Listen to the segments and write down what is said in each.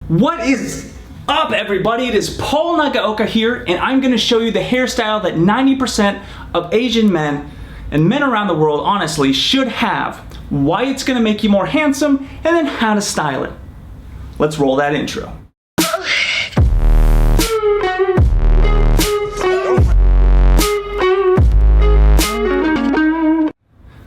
What is up, everybody? It is Paul Nagaoka here, and I'm going to show you the hairstyle that 90% of Asian men and men around the world, honestly, should have, why it's going to make you more handsome, and then how to style it. Let's roll that intro.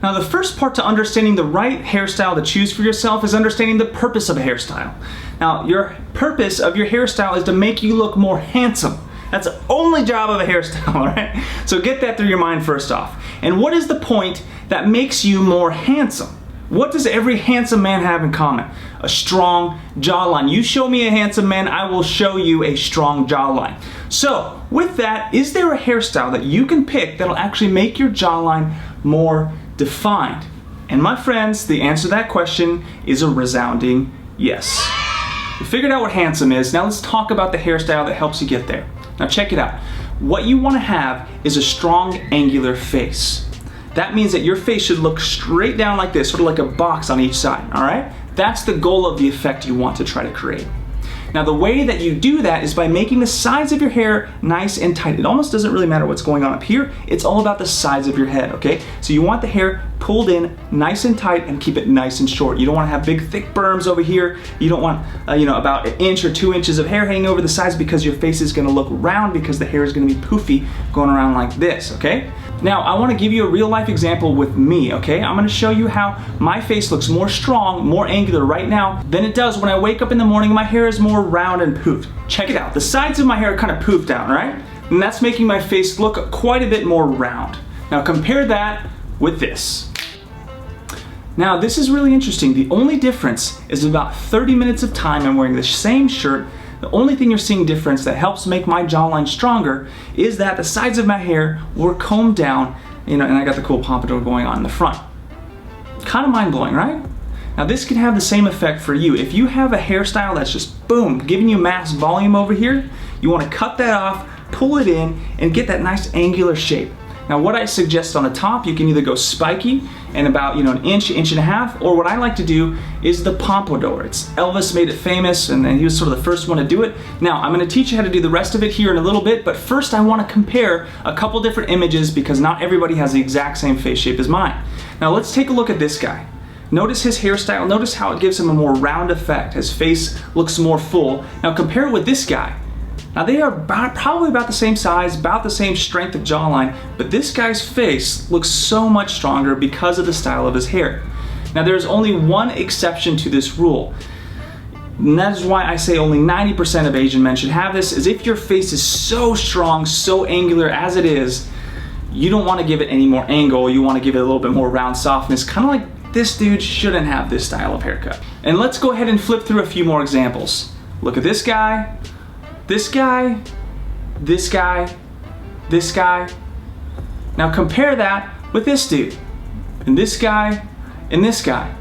Now, the first part to understanding the right hairstyle to choose for yourself is understanding the purpose of a hairstyle. Now, your purpose of your hairstyle is to make you look more handsome. That's the only job of a hairstyle, all right? So get that through your mind first off. And what is the point that makes you more handsome? What does every handsome man have in common? A strong jawline. You show me a handsome man, I will show you a strong jawline. So, with that, is there a hairstyle that you can pick that'll actually make your jawline more defined? And my friends, the answer to that question is a resounding yes. We figured out what handsome is. Now let's talk about the hairstyle that helps you get there. Now check it out. What you want to have is a strong angular face. That means that your face should look straight down like this, sort of like a box on each side, all right? That's the goal of the effect you want to try to create. Now the way that you do that is by making the sides of your hair nice and tight. It almost doesn't really matter what's going on up here. It's all about the sides of your head, okay? So you want the hair pulled in nice and tight and keep it nice and short. You don't want to have big thick berms over here. You don't want about an inch or 2 inches of hair hanging over the sides because your face is going to look round because the hair is going to be poofy going around like this, okay? Now, I want to give you a real life example with me, okay? I'm going to show you how my face looks more strong, more angular right now than it does when I wake up in the morning. My hair is more round and poofed. Check it out. The sides of my hair are kind of poofed out, right? And that's making my face look quite a bit more round. Now, compare that with this. Now, this is really interesting. The only difference is about 30 minutes of time I'm wearing the same shirt. The only thing you're seeing difference that helps make my jawline stronger is that the sides of my hair were combed down, and I got the cool pompadour going on in the front. Kind of mind-blowing, right? Now this can have the same effect for you. If you have a hairstyle that's just boom, giving you mass volume over here, you want to cut that off, pull it in, and get that nice angular shape. Now what I suggest on the top, you can either go spiky and about an inch and a half, or what I like to do is the pompadour. Elvis made it famous, and he was sort of the first one to do it. Now I'm going to teach you how to do the rest of it here in a little bit, but first I want to compare a couple different images because not everybody has the exact same face shape as mine. Now let's take a look at this guy. Notice his hairstyle, notice how it gives him a more round effect. His face looks more full. Now compare it with this guy. Now they are probably about the same size, about the same strength of jawline, but this guy's face looks so much stronger because of the style of his hair. Now there's only one exception to this rule, and that is why I say only 90% of Asian men should have this, is if your face is so strong, so angular as it is, you don't want to give it any more angle, you want to give it a little bit more round softness, kind of like this dude shouldn't have this style of haircut. And let's go ahead and flip through a few more examples. Look at this guy. This guy, this guy, this guy. Now compare that with this dude, and this guy, and this guy.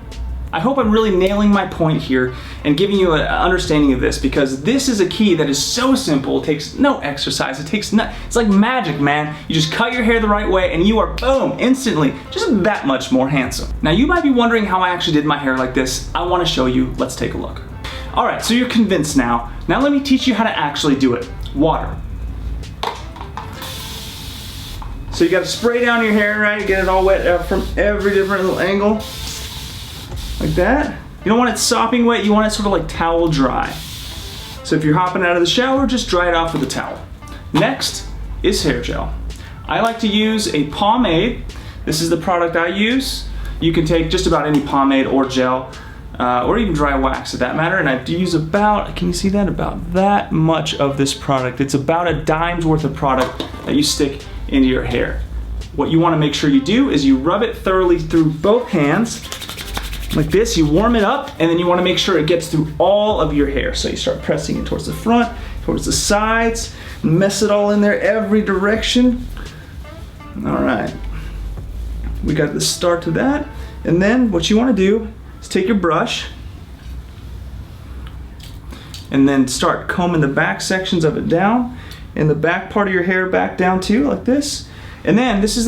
I hope I'm really nailing my point here and giving you an understanding of this, because this is a key that is so simple. It takes no exercise. It's like magic, man. You just cut your hair the right way and you are, boom, instantly just that much more handsome. Now you might be wondering how I actually did my hair like this. I want to show you. Let's take a look. All right, so you're convinced now. Now let me teach you how to actually do it. Water. So you got to spray down your hair, right? Get it all wet from every different little angle. Like that. You don't want it sopping wet, you want it sort of like towel dry. So if you're hopping out of the shower, just dry it off with a towel. Next is hair gel. I like to use a pomade. This is the product I use. You can take just about any pomade or gel. Or even dry wax for that matter, and I do use about, can you see that? About that much of this product. It's about a dime's worth of product that you stick into your hair. What you want to make sure you do is you rub it thoroughly through both hands, like this. You warm it up, and then you want to make sure it gets through all of your hair. So you start pressing it towards the front, towards the sides, mess it all in there every direction. All right, we got the start to that, and then what you want to do is take your brush and then start combing the back sections of it down, and the back part of your hair back down too, like this. And then this is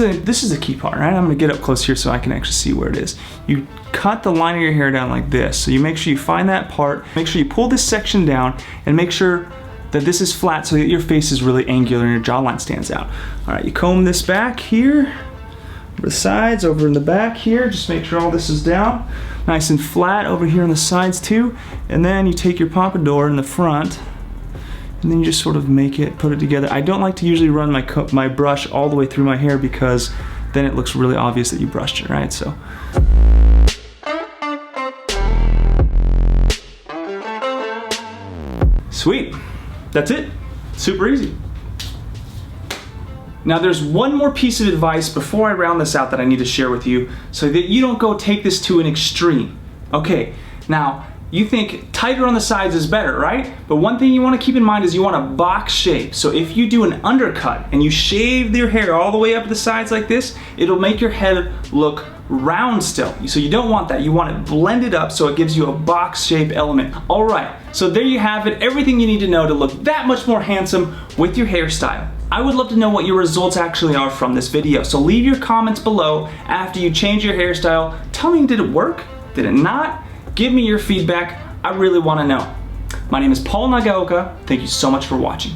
the key part, right? I'm gonna get up close here so I can actually see where it is. You cut the line of your hair down like this. So you make sure you find that part, make sure you pull this section down, and make sure that this is flat so that your face is really angular and your jawline stands out. All right, you comb this back here, over the sides, over in the back here, just make sure all this is down. Nice and flat over here on the sides too. And then you take your pompadour in the front, and then you just sort of make it, put it together. I don't like to usually run my brush all the way through my hair because then it looks really obvious that you brushed it, right? So. Sweet, that's it, super easy. Now there's one more piece of advice before I round this out that I need to share with you so that you don't go take this to an extreme. Okay, now you think tighter on the sides is better, right? But one thing you want to keep in mind is you want a box shape. So if you do an undercut and you shave your hair all the way up to the sides like this, it'll make your head look round still. So you don't want that. You want it blended up so it gives you a box shape element. All right, so there you have it. Everything you need to know to look that much more handsome with your hairstyle. I would love to know what your results actually are from this video. So leave your comments below after you change your hairstyle. Tell me, did it work? Did it not? Give me your feedback. I really want to know. My name is Paul Nagaoka. Thank you so much for watching.